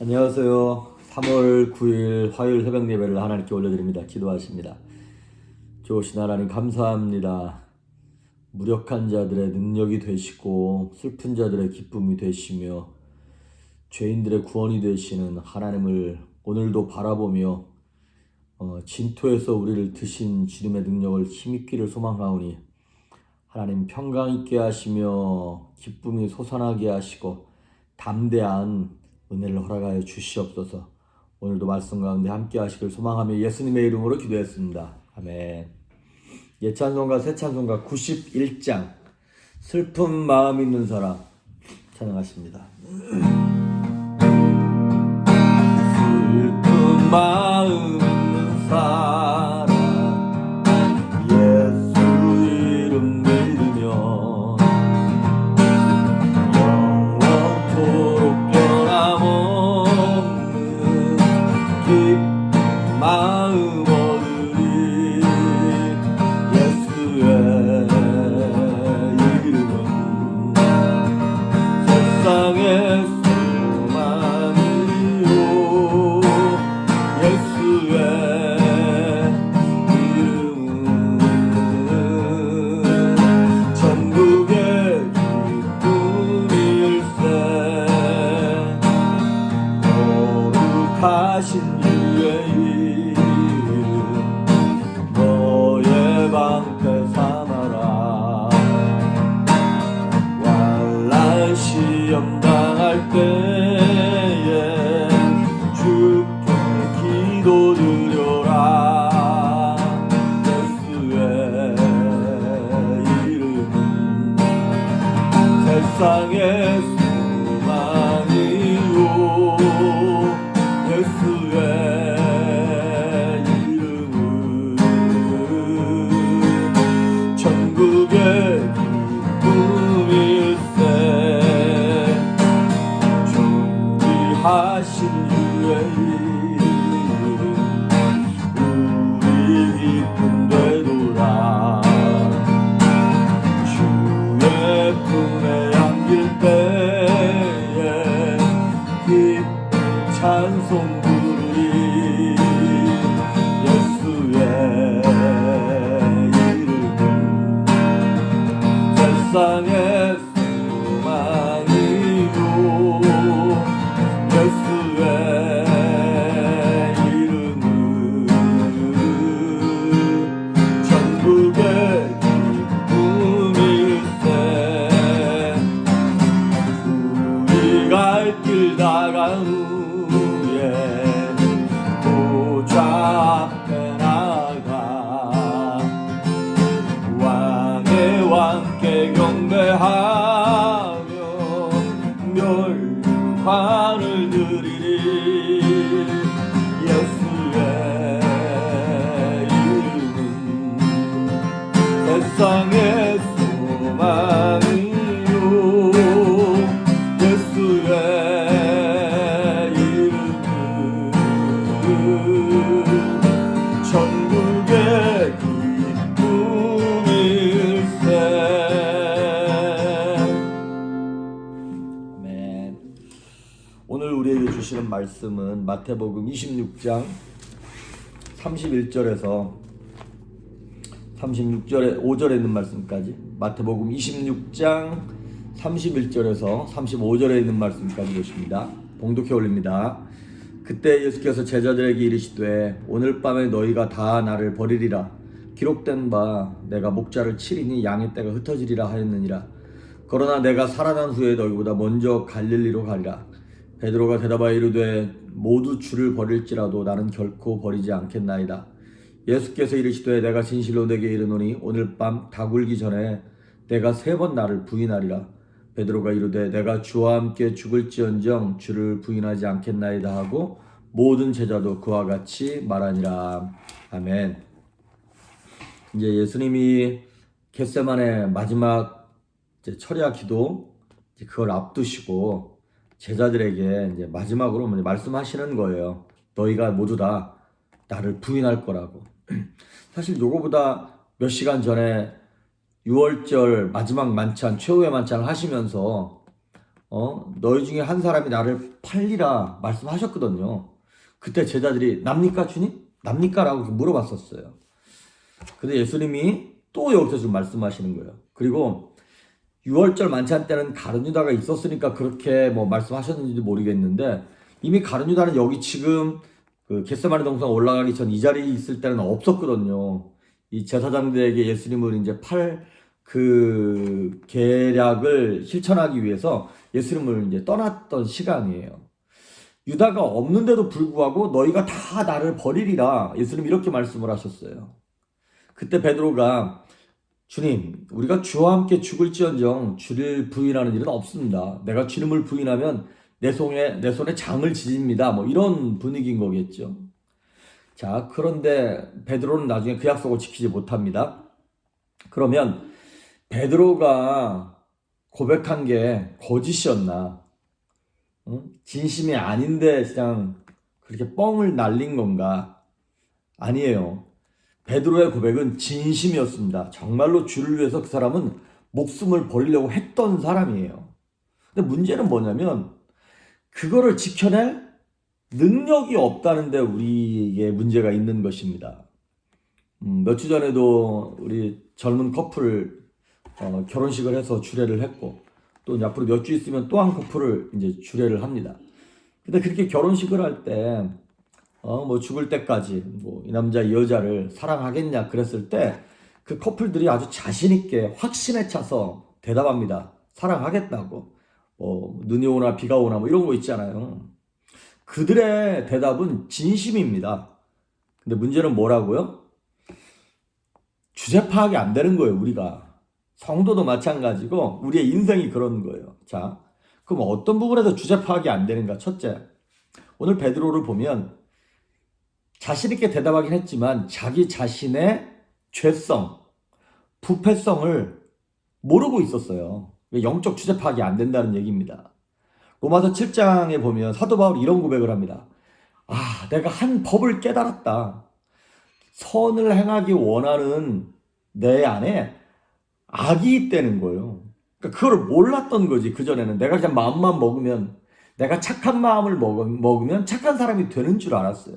안녕하세요. 3월 9일 화요일 새벽 예배를 하나님께 올려드립니다. 기도하십니다. 좋으신 하나님 감사합니다. 무력한 자들의 능력이 되시고 슬픈 자들의 기쁨이 되시며 죄인들의 구원이 되시는 하나님을 오늘도 바라보며 진토에서 우리를 드신 주님의 능력을 힘입기를 소망하오니 하나님 평강 있게 하시며 기쁨이 솟아나게 하시고 담대한 은혜를 허락하여 주시옵소서. 오늘도 말씀 가운데 함께 하시길 소망하며 예수님의 이름으로 기도했습니다. 아멘. 예찬송가 새찬송가 91장 슬픈 마음 있는 사람 찬양하십니다. 슬픈 마음 있는 사람 예수 이름 믿으면 영원토록 변함없는 기쁜 마음 얻으리. 예수의 이름은 세상의 소망이요. 예수의 이름은 천국의 기쁨일세. 거룩하신 주의 이름 너의 방패 삼아라. 환난 시험 당할 때에 주께 기도드려라. 예수의 이름은 세상의 소망이요. 예수의 이름은 천국의 기쁨일세. 존귀하신 주의 이름 우리 기쁨 되도라. 주의 품에 안길 때에 기쁜 찬송 부르리. 예수의 이름은 세상의 소망이요. 예수의 이름은 천국의 기쁨일세. 우리 갈 길 다 간 후에 보좌 앞에 나가 왕의 왕께 경배하며 멸관을 드리리. 예수의 이름은 세상의 소망이요. 예수의 이름은 천국의 기쁨일세. 아멘. 오늘 우리에게 주시는 말씀은 마태복음 26장 31절에서 5절에 있는 말씀까지, 마태복음 26장 31절에서 35절에 있는 말씀까지 보십니다. 봉독해 올립니다. 그때 예수께서 제자들에게 이르시되 오늘 밤에 너희가 다 나를 버리리라. 기록된 바 내가 목자를 치리니 양의 떼가 흩어지리라 하였느니라. 그러나 내가 살아난 후에 너희보다 먼저 갈릴리로 가리라. 베드로가 대답하여 이르되 모두 주를 버릴지라도 나는 결코 버리지 않겠나이다. 예수께서 이르시되 내가 진실로 내게 이르노니 오늘 밤 다굴기 전에 내가 3번 나를 부인하리라. 베드로가 이르되 내가 주와 함께 죽을지언정 주를 부인하지 않겠나이다 하고 모든 제자도 그와 같이 말하니라. 아멘. 이제 예수님이 겟세마네 마지막 철야 기도 그걸 앞두시고 제자들에게 이제 마지막으로 말씀하시는 거예요. 너희가 모두 다 나를 부인할 거라고. 사실 요거보다 몇 시간 전에 6월절 마지막 만찬, 최후의 만찬을 하시면서 너희 중에 한 사람이 나를 팔리라 말씀하셨거든요. 그때 제자들이 납니까 주님? 납니까? 라고 물어봤었어요. 근데 예수님이 또 여기서 좀 말씀하시는 거예요. 그리고 6월절 만찬 때는 가룟 유다가 있었으니까 그렇게 뭐 말씀하셨는지도 모르겠는데, 이미 가룟 유다는 여기 지금 그 겟세마네 동산 올라가기 전 이 자리에 있을 때는 없었거든요. 이 제사장들에게 예수님을 이제 팔 그 계략을 실천하기 위해서 예수님을 이제 떠났던 시간이에요. 유다가 없는데도 불구하고 너희가 다 나를 버리리라 예수님 이렇게 말씀을 하셨어요. 그때 베드로가 주님, 우리가 주와 함께 죽을지언정 주를 부인하는 일은 없습니다. 내가 주님을 부인하면 내 손에 장을 지집니다. 뭐 이런 분위기인 거겠죠. 자, 그런데 베드로는 나중에 그 약속을 지키지 못합니다. 그러면 베드로가 고백한 게 거짓이었나? 진심이 아닌데 그냥 그렇게 뻥을 날린 건가? 아니에요. 베드로의 고백은 진심이었습니다. 정말로 주를 위해서 그 사람은 목숨을 버리려고 했던 사람이에요. 근데 문제는 뭐냐면 그거를 지켜낼 능력이 없다는데 우리에게 문제가 있는 것입니다. 몇 주 전에도 우리 젊은 커플 결혼식을 해서 주례를 했고, 또 이제 앞으로 몇 주 있으면 또 한 커플을 이제 주례를 합니다. 근데 그렇게 결혼식을 할 때 뭐 죽을 때까지 뭐 이 남자 이 여자를 사랑하겠냐 그랬을 때 그 커플들이 아주 자신 있게 확신에 차서 대답합니다. 사랑하겠다고. 눈이 오나 비가 오나 뭐 이런 거 있잖아요. 그들의 대답은 진심입니다. 근데 문제는 뭐라고요? 주제 파악이 안 되는 거예요, 우리가. 성도도 마찬가지고 우리의 인생이 그런 거예요. 자, 그럼 어떤 부분에서 주제 파악이 안 되는가? 첫째, 오늘 베드로를 보면 자신 있게 대답하긴 했지만 자기 자신의 죄성, 부패성을 모르고 있었어요. 영적 주제 파악이 안 된다는 얘기입니다. 로마서 7장에 보면 사도 바울이 이런 고백을 합니다. 내가 한 법을 깨달았다. 선을 행하기 원하는 내 안에 악이 있다는 거예요. 그러니까 그걸 몰랐던 거지. 그전에는 내가 그냥 마음만 먹으면, 내가 착한 마음을 먹으면 착한 사람이 되는 줄 알았어요.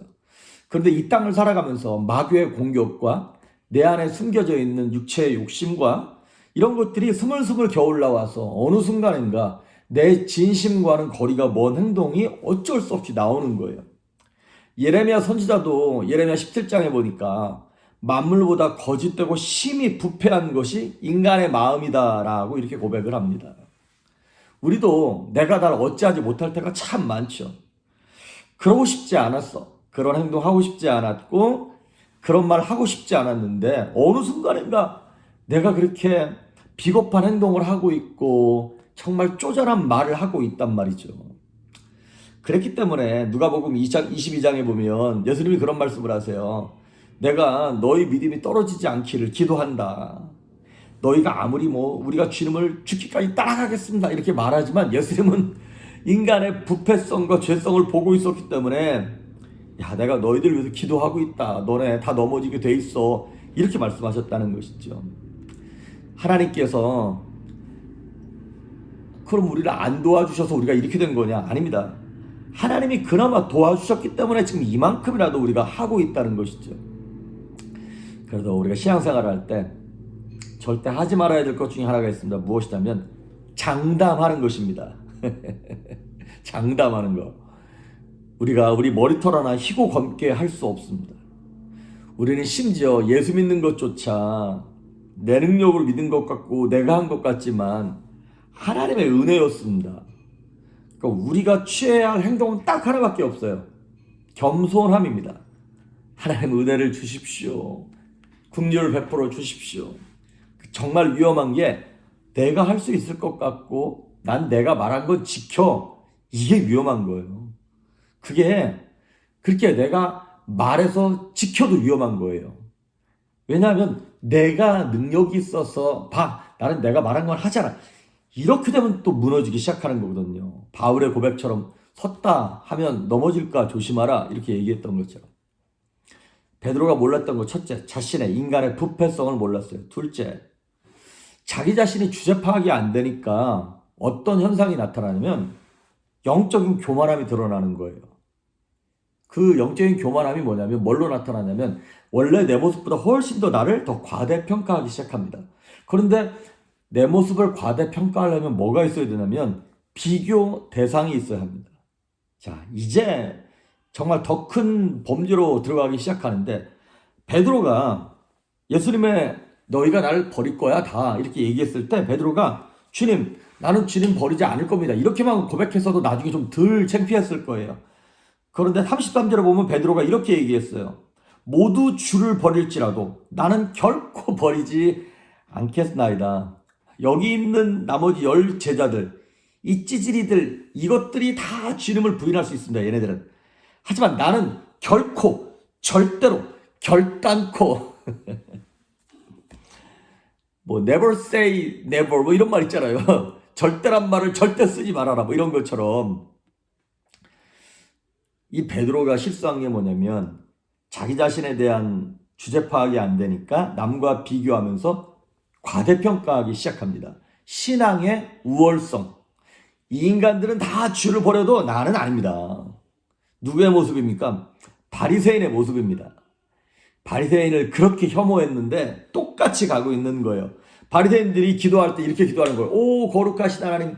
그런데 이 땅을 살아가면서 마귀의 공격과 내 안에 숨겨져 있는 육체의 욕심과 이런 것들이 스물스물 겨울 나와서 어느 순간인가 내 진심과는 거리가 먼 행동이 어쩔 수 없이 나오는 거예요. 예레미야 선지자도 예레미야 17장에 보니까 만물보다 거짓되고 심히 부패한 것이 인간의 마음이다라고 이렇게 고백을 합니다. 우리도 내가 날 어찌하지 못할 때가 참 많죠. 그러고 싶지 않았어. 그런 행동하고 싶지 않았고 그런 말 하고 싶지 않았는데 어느 순간인가 내가 그렇게 비겁한 행동을 하고 있고 정말 쪼잔한 말을 하고 있단 말이죠. 그랬기 때문에 누가복음 22장에 보면 예수님이 그런 말씀을 하세요. 내가 너희 믿음이 떨어지지 않기를 기도한다. 너희가 아무리 우리가 주님을 죽기까지 따라가겠습니다 이렇게 말하지만 예수님은 인간의 부패성과 죄성을 보고 있었기 때문에 내가 너희들 위해서 기도하고 있다. 너네 다 넘어지게 돼 있어. 이렇게 말씀하셨다는 것이죠. 하나님께서 그럼 우리를 안 도와주셔서 우리가 이렇게 된 거냐? 아닙니다. 하나님이 그나마 도와주셨기 때문에 지금 이만큼이라도 우리가 하고 있다는 것이죠. 그래서 우리가 신앙생활을 할 때 절대 하지 말아야 될 것 중에 하나가 있습니다. 무엇이냐면 장담하는 것입니다. 장담하는 거. 우리가 우리 머리털 하나 희고 검게 할 수 없습니다. 우리는 심지어 예수 믿는 것조차 내 능력으로 믿은 것 같고 내가 한 것 같지만 하나님의 은혜였습니다. 그러니까 우리가 취해야 할 행동은 딱 하나밖에 없어요. 겸손함입니다. 하나님 은혜를 주십시오. 긍휼을 베풀어 주십시오. 정말 위험한 게 내가 할 수 있을 것 같고 난 내가 말한 건 지켜. 이게 위험한 거예요. 그게 그렇게 내가 말해서 지켜도 위험한 거예요. 왜냐하면 내가 능력이 있어서 나는 내가 말한 건 하잖아. 이렇게 되면 또 무너지기 시작하는 거거든요. 바울의 고백처럼 섰다 하면 넘어질까 조심하라 이렇게 얘기했던 것처럼. 베드로가 몰랐던 거 첫째, 자신의 인간의 부패성을 몰랐어요. 둘째, 자기 자신이 주제 파악이 안 되니까 어떤 현상이 나타나냐면 영적인 교만함이 드러나는 거예요. 그 영적인 교만함이 뭐냐면 뭘로 나타나냐면 원래 내 모습보다 훨씬 더 나를 더 과대평가하기 시작합니다. 그런데 내 모습을 과대평가하려면 뭐가 있어야 되냐면 비교 대상이 있어야 합니다. 자, 이제 정말 더 큰 범죄로 들어가기 시작하는데 베드로가 예수님의 너희가 나를 버릴 거야 다 이렇게 얘기했을 때 베드로가 주님 나는 주님 버리지 않을 겁니다 이렇게만 고백해서도 나중에 좀 덜 창피했을 거예요. 그런데 33절에 보면 베드로가 이렇게 얘기했어요. 모두 주를 버릴지라도 나는 결코 버리지 않겠나이다. 여기 있는 나머지 10 제자들 이 찌질이들 이것들이 다 주님을 부인할 수 있습니다. 얘네들은. 하지만 나는 결코 절대로 결단코 뭐 never say never 뭐 이런 말 있잖아요. 절대란 말을 절대 쓰지 말아라 뭐 이런 것처럼 이 베드로가 실수한 게 뭐냐면 자기 자신에 대한 주제 파악이 안 되니까 남과 비교하면서 과대평가하기 시작합니다. 신앙의 우월성. 이 인간들은 다 주를 버려도 나는 아닙니다. 누구의 모습입니까? 바리새인의 모습입니다. 바리새인을 그렇게 혐오했는데 똑같이 가고 있는 거예요. 바리새인들이 기도할 때 이렇게 기도하는 거예요. 오 거룩하신 하나님,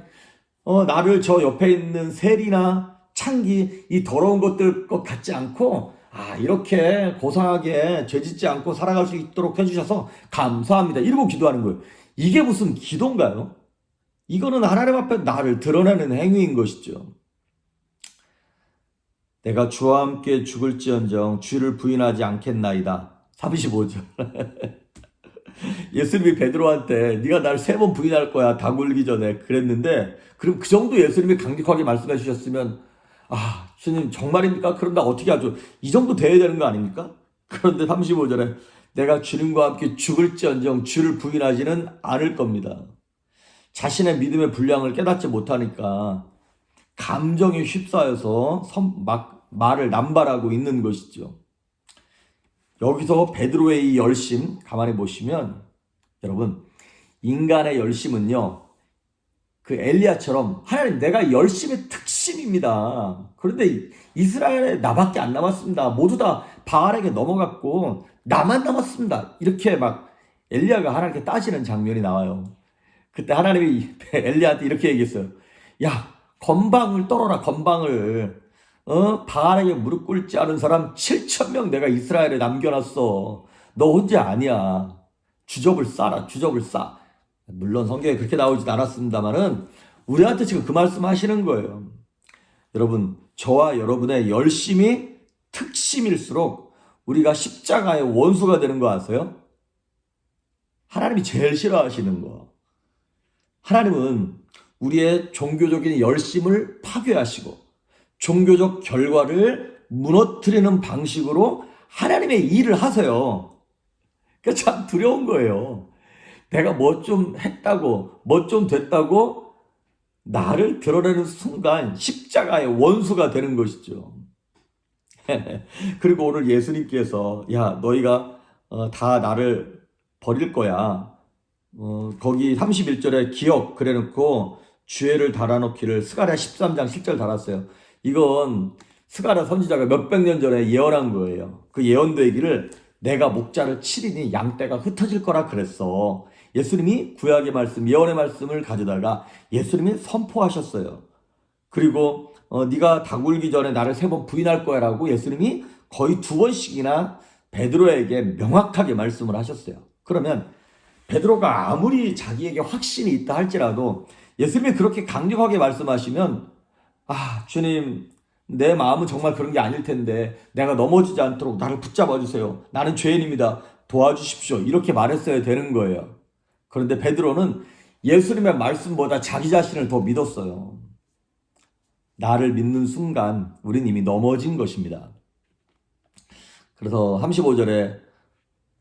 나를 저 옆에 있는 셀이나 창기 이 더러운 것들 것 같지 않고 이렇게 고상하게 죄짓지 않고 살아갈 수 있도록 해주셔서 감사합니다. 이러고 기도하는 거예요. 이게 무슨 기도인가요? 이거는 하나님 앞에 나를 드러내는 행위인 것이죠. 내가 주와 함께 죽을지언정 주를 부인하지 않겠나이다. 35절. 예수님이 베드로한테 네가 날 3번 부인할 거야 다 굴기 전에 그랬는데 그럼 그 정도 예수님이 강력하게 말씀해 주셨으면 주님 정말입니까? 그럼 나 어떻게 하죠? 이 정도 돼야 되는 거 아닙니까? 그런데 35절에 내가 주님과 함께 죽을지언정 주를 부인하지는 않을 겁니다. 자신의 믿음의 분량을 깨닫지 못하니까 감정에 휩싸여서 말을 남발하고 있는 것이죠. 여기서 베드로의 이 열심 가만히 보시면 여러분 인간의 열심은요 그 엘리야처럼 하나님 내가 열심의 특심입니다. 그런데 이스라엘에 나밖에 안 남았습니다. 모두 다 바알에게 넘어갔고 나만 남았습니다. 이렇게 막 엘리야가 하나님께 따지는 장면이 나와요. 그때 하나님이 엘리야한테 이렇게 얘기했어요. 야 건방을 떨어라 건방을. 바알에게 무릎 꿇지 않은 사람 7,000명 내가 이스라엘에 남겨놨어. 너 혼자 아니야. 주접을 싸라 주접을 싸. 물론 성경에 그렇게 나오진 않았습니다만은 우리한테 지금 그 말씀 하시는 거예요. 여러분 저와 여러분의 열심이 특심일수록 우리가 십자가의 원수가 되는 거 아세요? 하나님이 제일 싫어하시는 거. 하나님은 우리의 종교적인 열심을 파괴하시고 종교적 결과를 무너뜨리는 방식으로 하나님의 일을 하세요. 그러니까 참 두려운 거예요. 내가 뭐 좀 했다고 뭐 좀 됐다고 나를 드러내는 순간 십자가의 원수가 되는 것이죠. 그리고 오늘 예수님께서 야 너희가 다 나를 버릴 거야. 거기 31절에 기억 그래놓고 주애를 달아놓기를 스가랴 13장 10절 달았어요. 이건 스가랴 선지자가 몇백 년 전에 예언한 거예요. 그 예언되기를 내가 목자를 치리니 양떼가 흩어질 거라 그랬어. 예수님이 구약의 말씀, 예언의 말씀을 가져다가 예수님이 선포하셨어요. 그리고 네가 다 굴기 전에 나를 3번 부인할 거야 라고 예수님이 거의 2번씩이나 베드로에게 명확하게 말씀을 하셨어요. 그러면 베드로가 아무리 자기에게 확신이 있다 할지라도 예수님이 그렇게 강력하게 말씀하시면 주님 내 마음은 정말 그런 게 아닐 텐데 내가 넘어지지 않도록 나를 붙잡아 주세요. 나는 죄인입니다. 도와주십시오. 이렇게 말했어야 되는 거예요. 그런데 베드로는 예수님의 말씀보다 자기 자신을 더 믿었어요. 나를 믿는 순간 우린 이미 넘어진 것입니다. 그래서 35절에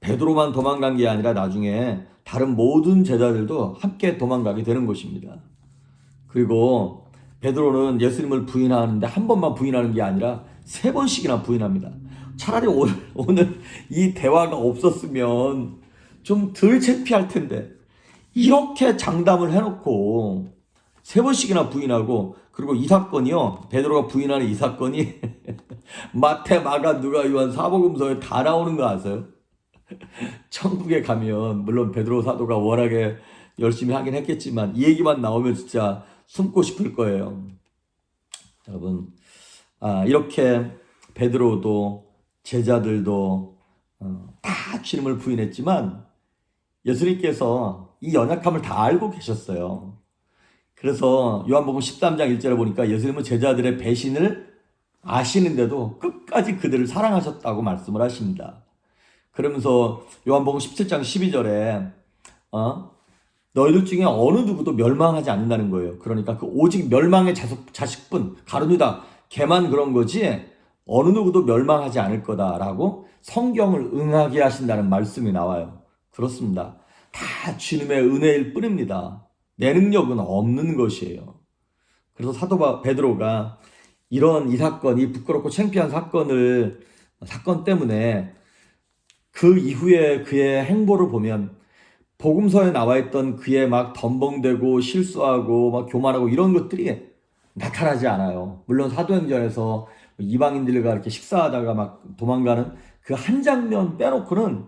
베드로만 도망간 게 아니라 나중에 다른 모든 제자들도 함께 도망가게 되는 것입니다. 그리고 베드로는 예수님을 부인하는데 한 번만 부인하는 게 아니라 3번씩이나 부인합니다. 차라리 오늘 이 대화가 없었으면 좀 덜 창피할 텐데 이렇게 장담을 해놓고 세 번씩이나 부인하고, 그리고 이 사건이요, 베드로가 부인하는 이 사건이 마태, 마가, 누가, 요한 사복음서에 다 나오는 거 아세요? 천국에 가면 물론 베드로 사도가 워낙에 열심히 하긴 했겠지만 이 얘기만 나오면 진짜 숨고 싶을 거예요. 여러분, 이렇게 베드로도 제자들도 다 주님을 부인했지만 예수님께서 이 연약함을 다 알고 계셨어요. 그래서 요한복음 13장 1절에 보니까 예수님은 제자들의 배신을 아시는데도 끝까지 그들을 사랑하셨다고 말씀을 하십니다. 그러면서 요한복음 17장 12절에 너희들 중에 어느 누구도 멸망하지 않는다는 거예요. 그러니까 그 오직 멸망의 자식뿐, 가룟유다 걔만 그런 거지 어느 누구도 멸망하지 않을 거다라고 성경을 응하게 하신다는 말씀이 나와요. 그렇습니다. 다 주님의 은혜일 뿐입니다. 내 능력은 없는 것이에요. 그래서 사도 베드로가 이런 이 사건, 이 부끄럽고 창피한 사건 때문에 그 이후에 그의 행보를 보면 복음서에 나와 있던 그의 막 덤벙대고 실수하고 막 교만하고 이런 것들이 나타나지 않아요. 물론 사도행전에서 이방인들과 이렇게 식사하다가 막 도망가는 그 한 장면 빼놓고는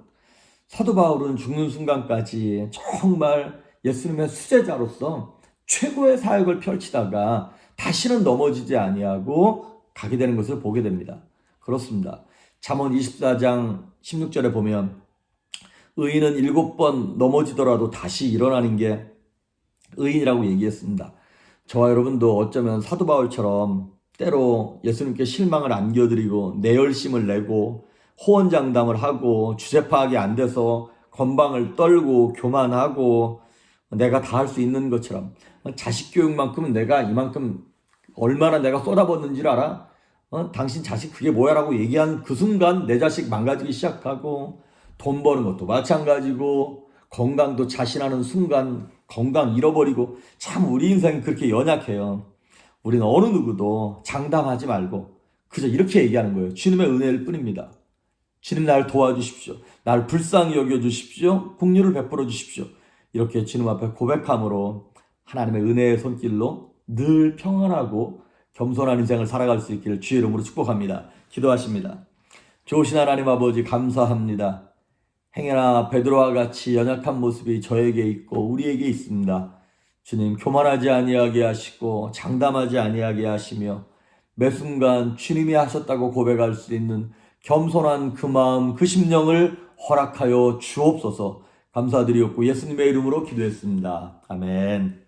사도 바울은 죽는 순간까지 정말 예수님의 수제자로서 최고의 사역을 펼치다가 다시는 넘어지지 아니하고 가게 되는 것을 보게 됩니다. 그렇습니다. 잠언 24장 16절에 보면 의인은 7번 넘어지더라도 다시 일어나는 게 의인이라고 얘기했습니다. 저와 여러분도 어쩌면 사도 바울처럼 때로 예수님께 실망을 안겨드리고 내 열심을 내고 호언장담을 하고 주제 파악이 안 돼서 건방을 떨고 교만하고 내가 다 할 수 있는 것처럼 자식 교육만큼은 내가 이만큼 얼마나 내가 쏟아붓는지를 알아? 당신 자식 그게 뭐야? 라고 얘기한 그 순간 내 자식 망가지기 시작하고 돈 버는 것도 마찬가지고 건강도 자신하는 순간 건강 잃어버리고 참 우리 인생이 그렇게 연약해요. 우리는 어느 누구도 장담하지 말고 그저 이렇게 얘기하는 거예요. 주님의 은혜일 뿐입니다. 주님 나를 도와주십시오. 나를 불쌍히 여겨주십시오. 긍휼을 베풀어 주십시오. 이렇게 주님 앞에 고백함으로 하나님의 은혜의 손길로 늘 평안하고 겸손한 인생을 살아갈 수 있기를 주의 이름으로 축복합니다. 기도하십니다. 좋으신 하나님 아버지 감사합니다. 행여나 베드로와 같이 연약한 모습이 저에게 있고 우리에게 있습니다. 주님 교만하지 아니하게 하시고 장담하지 아니하게 하시며 매 순간 주님이 하셨다고 고백할 수 있는 겸손한 그 마음 그 심령을 허락하여 주옵소서. 감사드리옵고 예수님의 이름으로 기도했습니다. 아멘.